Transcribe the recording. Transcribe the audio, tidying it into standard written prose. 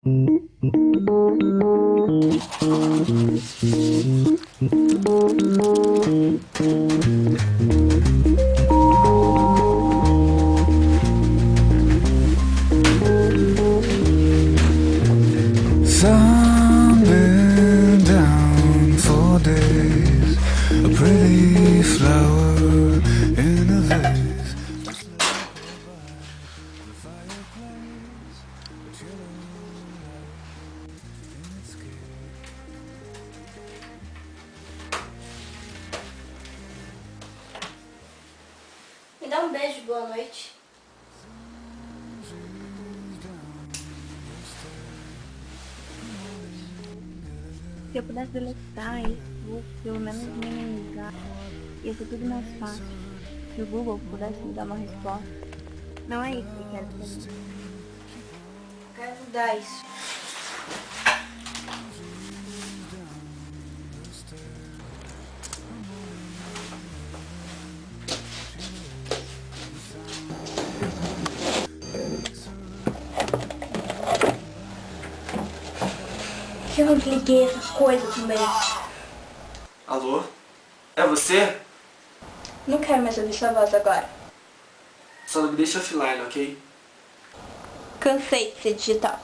Sun been down for days, a pretty flower in a vase. Me dá um beijo, boa noite. Se eu pudesse deletar isso, pelo menos minimizar, ia ser tudo mais fácil. Se o Google pudesse me dar uma resposta. Não é isso que eu quero fazer. Quero mudar isso. Eu não liguei essas coisas também. Alô? É você? Não quero mais ouvir sua voz agora. Só não me deixa offline, ok? Cansei de ser digital.